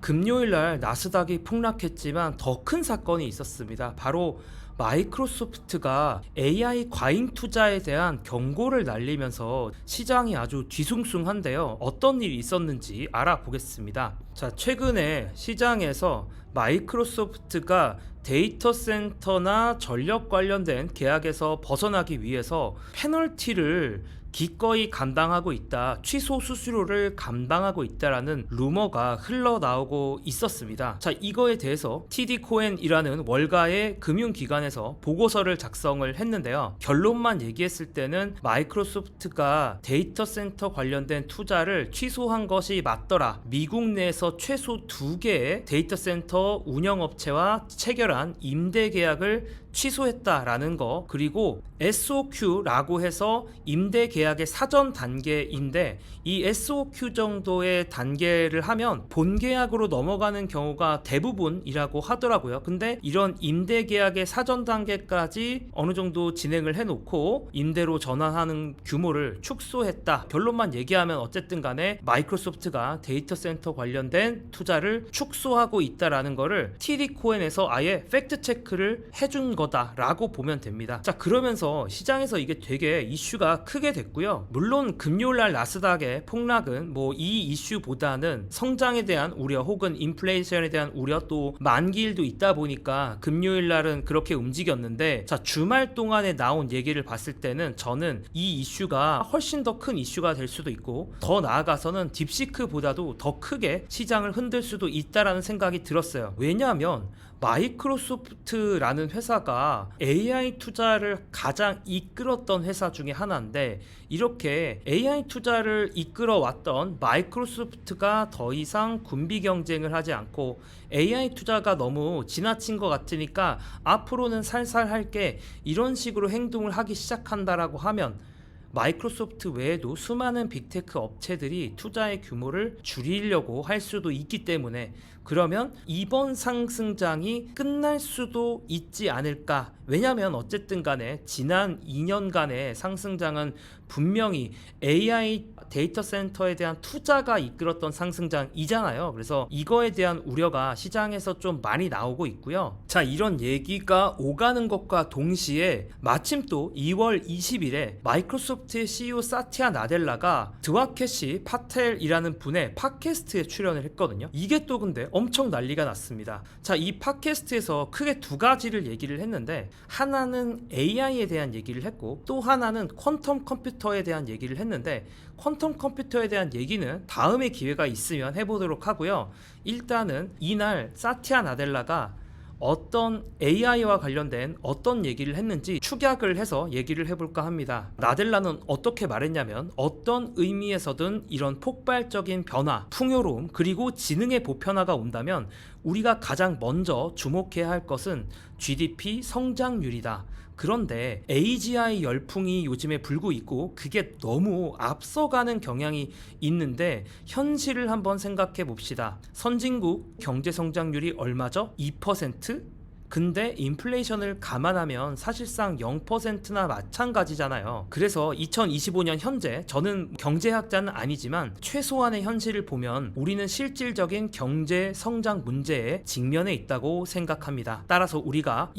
금요일 날 나스닥이 폭락했지만 더 큰 사건이 있었습니다. 바로 마이크로소프트가 AI 과잉 투자에 대한 경고를 날리면서 시장이 아주 뒤숭숭한데요. 어떤 일이 있었는지 알아보겠습니다. 자, 최근에 시장에서 마이크로소프트가 데이터 센터나 전력 관련된 계약에서 벗어나기 위해서 페널티를 기꺼이 감당하고 있다, 취소 수수료를 감당하고 있다라는 루머가 흘러나오고 있었습니다. 자, 이거에 대해서 TD 코엔이라는 월가의 금융기관에서 보고서를 작성을 했는데요. 결론만 얘기했을 때는 마이크로소프트가 데이터 센터 관련된 투자를 취소한 것이 맞더라. 미국 내에서 최소 2개의 데이터 센터 운영업체와 체결한 임대 계약을 취소했다라는 거, 그리고 SOQ라고 해서 임대 계약의 사전 단계인데 이 SOQ 정도의 단계를 하면 본 계약으로 넘어가는 경우가 대부분이라고 하더라고요. 근데 이런 임대 계약의 사전 단계까지 어느 정도 진행을 해놓고 임대로 전환하는 규모를 축소했다. 결론만 얘기하면 어쨌든 간에 마이크로소프트가 데이터 센터 관련된 투자를 축소하고 있다라는 거를 TD 코엔에서 아예 팩트 체크를 해준 거다라고 보면 됩니다. 자, 그러면서 시장에서 이게 되게 이슈가 크게 됐고요. 물론 금요일날 나스닥의 폭락은 뭐 이 이슈보다는 성장에 대한 우려 혹은 인플레이션에 대한 우려, 또 만기일도 있다 보니까 금요일날은 그렇게 움직였는데, 자, 주말 동안에 나온 얘기를 봤을 때는 저는 이 이슈가 훨씬 더 큰 이슈가 될 수도 있고 더 나아가서는 딥시크보다도 더 크게 시장을 흔들 수도 있다라는 생각이 들었어요. 왜냐하면 마이크로소프트라는 회사가 AI 투자를 가장 이끌었던 회사 중에 하나인데, 이렇게 AI 투자를 이끌어왔던 마이크로소프트가 더 이상 군비 경쟁을 하지 않고 AI 투자가 너무 지나친 것 같으니까 앞으로는 살살 할게, 이런 식으로 행동을 하기 시작한다라고 하면 마이크로소프트 외에도 수많은 빅테크 업체들이 투자의 규모를 줄이려고 할 수도 있기 때문에, 그러면 이번 상승장이 끝날 수도 있지 않을까. 왜냐면 어쨌든 간에 지난 2년간의 상승장은 분명히 AI 데이터 센터에 대한 투자가 이끌었던 상승장이잖아요. 그래서 이거에 대한 우려가 시장에서 좀 많이 나오고 있고요. 자, 이런 얘기가 오가는 것과 동시에 마침 또 2월 20일에 마이크로소프트의 CEO 사티아 나델라가 드와케시 파텔이라는 분의 팟캐스트에 출연을 했거든요. 이게 또 근데 엄청 난리가 났습니다. 자, 이 팟캐스트에서 크게 두 가지를 얘기를 했는데, 하나는 AI에 대한 얘기를 했고 또 하나는 퀀텀 컴퓨터에 대한 얘기를 했는데, 퀀텀 컴퓨터에 대한 얘기는 다음에 기회가 있으면 해보도록 하고요. 일단은 이날 사티아 나델라가 어떤 AI와 관련된 어떤 얘기를 했는지 축약을 해서 얘기를 해볼까 합니다. 나델라는 어떻게 말했냐면, 어떤 의미에서든 이런 폭발적인 변화, 풍요로움, 그리고 지능의 보편화가 온다면 우리가 가장 먼저 주목해야 할 것은 GDP 성장률이다. 그런데 AGI 열풍이 요즘에 불고 있고 그게 너무 앞서가는 경향이 있는데, 현실을 한번 생각해 봅시다. 선진국 경제 성장률이 얼마죠? 2%? 근데 인플레이션을 감안하면 사실상 0%나 마찬가지잖아요. 그래서 2025년 현재, 저는 경제학자는 아니지만 최소한의 현실을 보면 우리는 실질적인 경제 성장 문제에 직면해 있다고 생각합니다. 따라서 우리가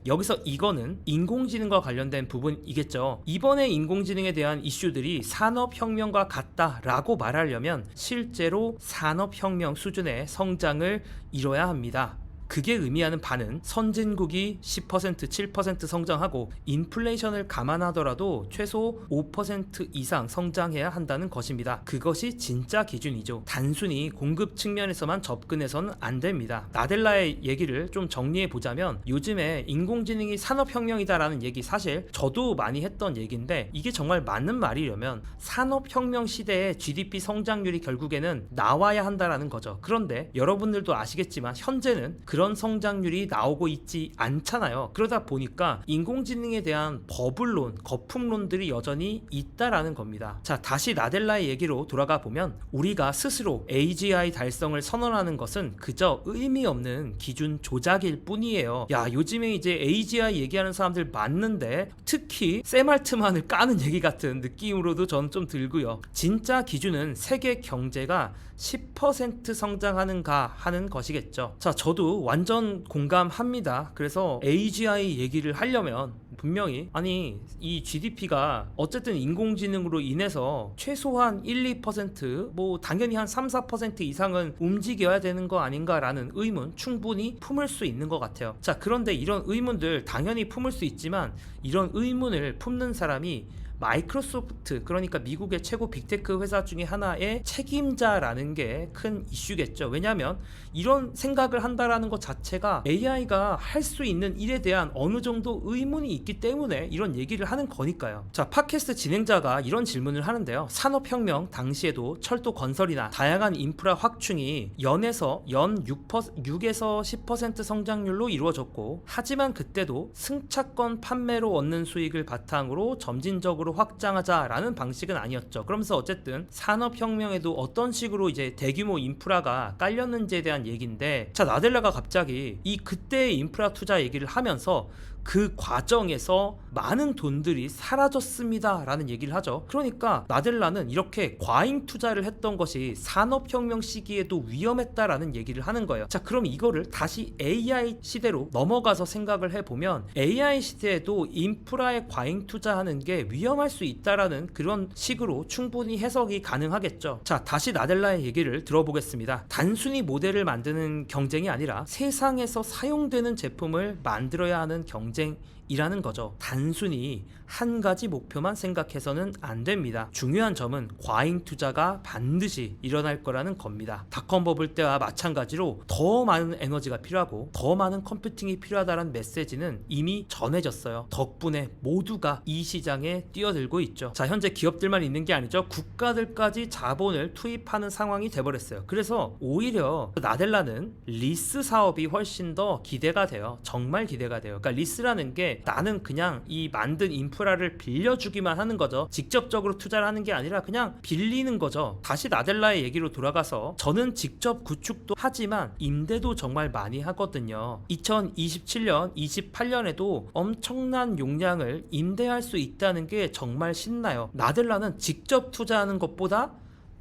여기서 이거는 인공지능과 관련된 부분이겠죠. 이번에 인공지능에 대한 이슈들이 산업혁명과 같다라고 말하려면 실제로 산업혁명 수준의 성장을 이뤄야 합니다. 그게 의미하는 바는 선진국이 10%, 7% 성장하고 인플레이션을 감안하더라도 최소 5% 이상 성장해야 한다는 것입니다. 그것이 진짜 기준이죠. 단순히 공급 측면에서만 접근해서는 안 됩니다. 나델라의 얘기를 좀 정리해 보자면, 요즘에 인공지능이 산업혁명이다라는 얘기 사실 저도 많이 했던 얘기인데, 이게 정말 맞는 말이려면 산업혁명 시대의 GDP 성장률이 결국에는 나와야 한다라는 거죠. 그런데 여러분들도 아시겠지만 현재는 그런 그런 성장률이 나오고 있지 않잖아요. 그러다 보니까 인공지능에 대한 버블론, 거품론들이 여전히 있다라는 겁니다. 자, 다시 나델라의 얘기로 돌아가 보면 우리가 스스로 AGI 달성을 선언하는 것은 그저 의미 없는 기준 조작일 뿐이에요. 야, 요즘에 이제 AGI 얘기하는 사람들 많는데 특히 샘 알트만을 까는 얘기 같은 느낌으로도 저는 좀 들고요. 진짜 기준은 세계 경제가 10% 성장하는가 하는 것이겠죠. 자, 저도 완전 공감합니다. 그래서 AGI 얘기를 하려면 분명히 아니 이 GDP가 어쨌든 인공지능으로 인해서 최소한 1, 2% 뭐 당연히 한 3, 4% 이상은 움직여야 되는 거 아닌가라는 의문 충분히 품을 수 있는 것 같아요. 자, 그런데 이런 의문들 당연히 품을 수 있지만 이런 의문을 품는 사람이 마이크로소프트, 그러니까 미국의 최고 빅테크 회사 중에 하나의 책임자라는 게 큰 이슈겠죠. 왜냐하면 이런 생각을 한다라는 것 자체가 AI가 할 수 있는 일에 대한 어느 정도 의문이 있기 때문에 이런 얘기를 하는 거니까요. 자, 팟캐스트 진행자가 이런 질문을 하는데요. 산업혁명 당시에도 철도 건설이나 다양한 인프라 확충이 연 6에서 10% 성장률로 이루어졌고, 하지만 그때도 승차권 판매로 얻는 수익을 바탕으로 점진적으로 확장하자라는 방식은 아니었죠. 그러면서 어쨌든 산업혁명에도 어떤 식으로 이제 대규모 인프라가 깔렸는지에 대한 얘기인데, 자, 나델라가 갑자기 이 그때의 인프라 투자 얘기를 하면서 그 과정에서 많은 돈들이 사라졌습니다 라는 얘기를 하죠. 그러니까 나델라는 이렇게 과잉 투자를 했던 것이 산업혁명 시기에도 위험했다라는 얘기를 하는 거예요. 자, 그럼 이거를 다시 AI 시대로 넘어가서 생각을 해보면 AI 시대에도 인프라에 과잉 투자하는 게 위험할 수 있다라는 그런 식으로 충분히 해석이 가능하겠죠. 자, 다시 나델라의 얘기를 들어보겠습니다. 단순히 모델을 만드는 경쟁이 아니라 세상에서 사용되는 제품을 만들어야 하는 경쟁이라는 거죠. 단순히 한 가지 목표만 생각해서는 안 됩니다. 중요한 점은 과잉 투자가 반드시 일어날 거라는 겁니다. 닷컴 버블 때와 마찬가지로 더 많은 에너지가 필요하고 더 많은 컴퓨팅이 필요하다는 메시지는 이미 전해졌어요. 덕분에 모두가 이 시장에 뛰어들고 있죠. 자, 현재 기업들만 있는 게 아니죠. 국가들까지 자본을 투입하는 상황이 돼버렸어요. 그래서 오히려 나델라는 리스 사업이 훨씬 더 기대가 돼요. 정말 기대가 돼요. 그러니까 리스라는 게 나는 그냥 이 만든 인프라를 빌려주기만 하는 거죠. 직접적으로 투자를 하는 게 아니라 그냥 빌리는 거죠. 다시 나델라의 얘기로 돌아가서 저는 직접 구축도 하지만 임대도 정말 많이 하거든요. 2027년, 28년에도 엄청난 용량을 임대할 수 있다는 게 정말 신나요. 나델라는 직접 투자하는 것보다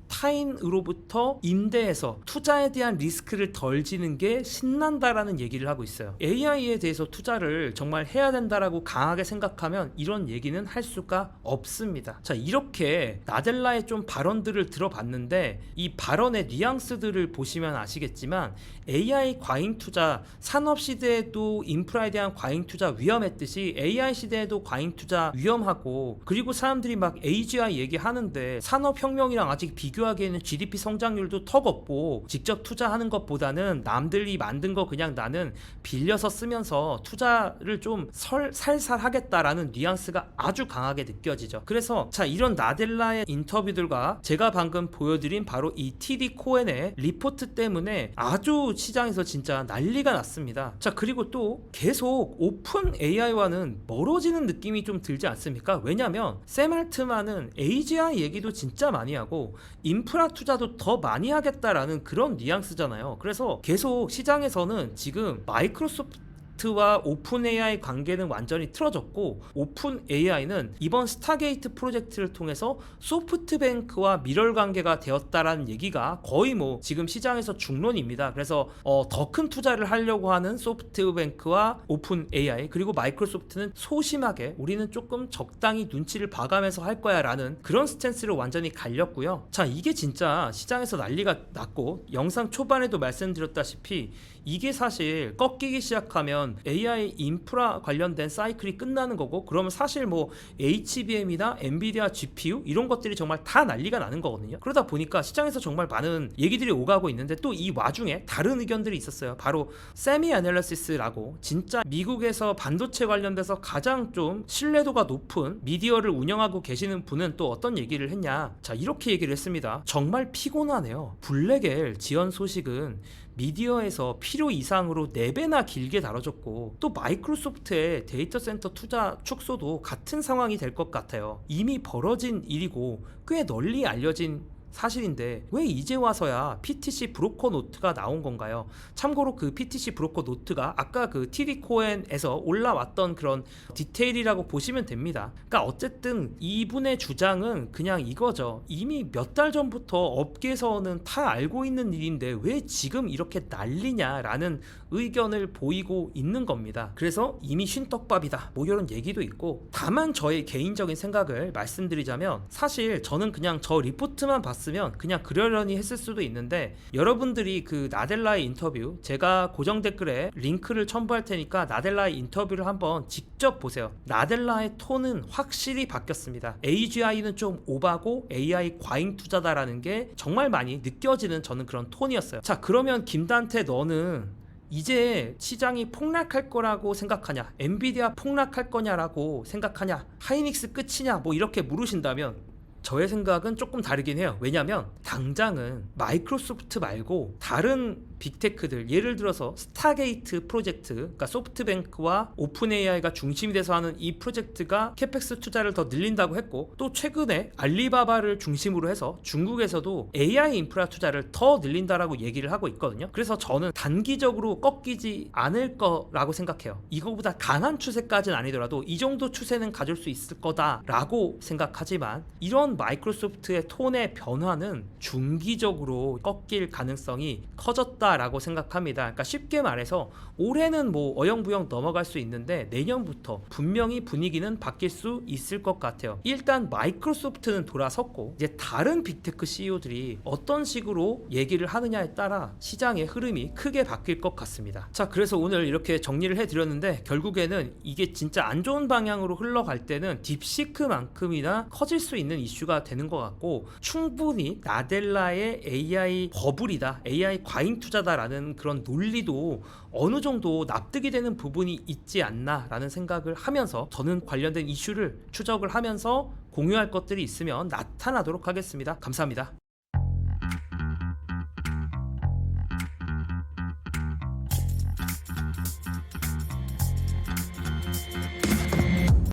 타인으로부터 임대해서 투자에 대한 리스크를 덜 지는 게 신난다라는 얘기를 하고 있어요. AI에 대해서 투자를 정말 해야 된다라고 강하게 생각하면 이런 얘기는 할 수가 없습니다. 자, 이렇게 나델라의 좀 발언들을 들어봤는데 이 발언의 뉘앙스들을 보시면 아시겠지만 AI 과잉 투자, 산업 시대에도 인프라에 대한 과잉 투자 위험했듯이 AI 시대에도 과잉 투자 위험하고, 그리고 사람들이 막 AGI 얘기하는데 산업혁명이랑 아직 비교하기에는 GDP 성장률도 턱없고 직접 투자하는 것보다는 남들이 만든 거 그냥 나는 빌려서 쓰면서 투자를 좀 살살 하겠다라는 뉘앙스가 아주 강하게 느껴지죠. 그래서 자, 이런 나델라의 인터뷰들과 제가 방금 보여드린 바로 이 TD 코엔의 리포트 때문에 아주 시장에서 진짜 난리가 났습니다. 자, 그리고 또 계속 오픈 AI와는 멀어지는 느낌이 좀 들지 않습니까? 왜냐면 샘 알트만은 AGI 얘기도 진짜 많이 하고 인프라 투자도 더 많이 하겠다라는 그런 뉘앙스잖아요. 그래서 계속 시장에서는 지금 마이크로소프트와 오픈 AI 관계는 완전히 틀어졌고, 오픈 AI는 이번 스타게이트 프로젝트를 통해서 소프트뱅크와 밀월 관계가 되었다라는 얘기가 거의 뭐 지금 시장에서 중론입니다. 그래서 더 큰 투자를 하려고 하는 소프트뱅크와 오픈 AI, 그리고 마이크로소프트는 소심하게 우리는 조금 적당히 눈치를 봐가면서 할 거야 라는 그런 스탠스를 완전히 갈렸고요. 자, 이게 진짜 시장에서 난리가 났고, 영상 초반에도 말씀드렸다시피 이게 사실 꺾이기 시작하면 되면 AI 인프라 관련된 사이클이 끝나는 거고, 그러면 사실 뭐 HBM이나 엔비디아 GPU 이런 것들이 정말 다 난리가 나는 거거든요. 그러다 보니까 시장에서 정말 많은 얘기들이 오가고 있는데, 또 이 와중에 다른 의견들이 있었어요. 바로 세미 애널리시스라고 진짜 미국에서 반도체 관련돼서 가장 좀 신뢰도가 높은 미디어를 운영하고 계시는 분은 또 어떤 얘기를 했냐. 자, 이렇게 얘기를 했습니다. 정말 피곤하네요. 블랙엘 지연 소식은 미디어에서 필요 이상으로 4배나 길게 다뤄졌고, 또 마이크로소프트의 데이터 센터 투자 축소도 같은 상황이 될 것 같아요. 이미 벌어진 일이고 꽤 널리 알려진 사실인데 왜 이제 와서야 PTC 브로커 노트가 나온 건가요? 참고로 그 PTC 브로커 노트가 아까 그 TD 코엔에서 올라왔던 그런 디테일이라고 보시면 됩니다. 그러니까 어쨌든 이분의 주장은 그냥 이거죠. 이미 몇 달 전부터 업계에서는 다 알고 있는 일인데 왜 지금 이렇게 난리냐라는 의견을 보이고 있는 겁니다. 그래서 이미 쉰떡밥이다 뭐 이런 얘기도 있고, 다만 저의 개인적인 생각을 말씀드리자면, 사실 저는 그냥 저 리포트만 봤으면 그냥 그러려니 했을 수도 있는데, 여러분들이 그 나델라의 인터뷰, 제가 고정 댓글에 링크를 첨부할 테니까 나델라의 인터뷰를 한번 직접 보세요. 나델라의 톤은 확실히 바뀌었습니다. AGI는 좀 오바고 AI 과잉 투자다라는 게 정말 많이 느껴지는 저는 그런 톤이었어요. 자, 그러면 김단태 너는 이제 시장이 폭락할 거라고 생각하냐, 엔비디아 폭락할 거냐라고 생각하냐, 하이닉스 끝이냐 뭐 이렇게 물으신다면 저의 생각은 조금 다르긴 해요. 왜냐면 당장은 마이크로소프트 말고 다른 빅테크들, 예를 들어서 스타게이트 프로젝트, 그러니까 소프트뱅크와 오픈 AI가 중심이 돼서 하는 이 프로젝트가 캐펙스 투자를 더 늘린다고 했고, 또 최근에 알리바바를 중심으로 해서 중국에서도 AI 인프라 투자를 더 늘린다라고 얘기를 하고 있거든요. 그래서 저는 단기적으로 꺾이지 않을 거라고 생각해요. 이거보다 강한 추세까지는 아니더라도 이 정도 추세는 가질 수 있을 거다라고 생각하지만, 이런 마이크로소프트의 톤의 변화는 중기적으로 꺾일 가능성이 커졌다라고 생각합니다. 그러니까 쉽게 말해서 올해는 뭐 어영부영 넘어갈 수 있는데 내년부터 분명히 분위기는 바뀔 수 있을 것 같아요. 일단 마이크로소프트는 돌아섰고, 이제 다른 빅테크 CEO들이 어떤 식으로 얘기를 하느냐에 따라 시장의 흐름이 크게 바뀔 것 같습니다. 자, 그래서 오늘 이렇게 정리를 해드렸는데, 결국에는 이게 진짜 안 좋은 방향으로 흘러갈 때는 딥시크만큼이나 커질 수 있는 이슈가 되는 것 같고, 충분히 나델라의 AI 버블이다, AI 과잉 투자다라는 그런 논리도 어느 정도 납득이 되는 부분이 있지 않나라는 생각을 하면서, 저는 관련된 이슈를 추적을 하면서 공유할 것들이 있으면 나타나도록 하겠습니다. 감사합니다.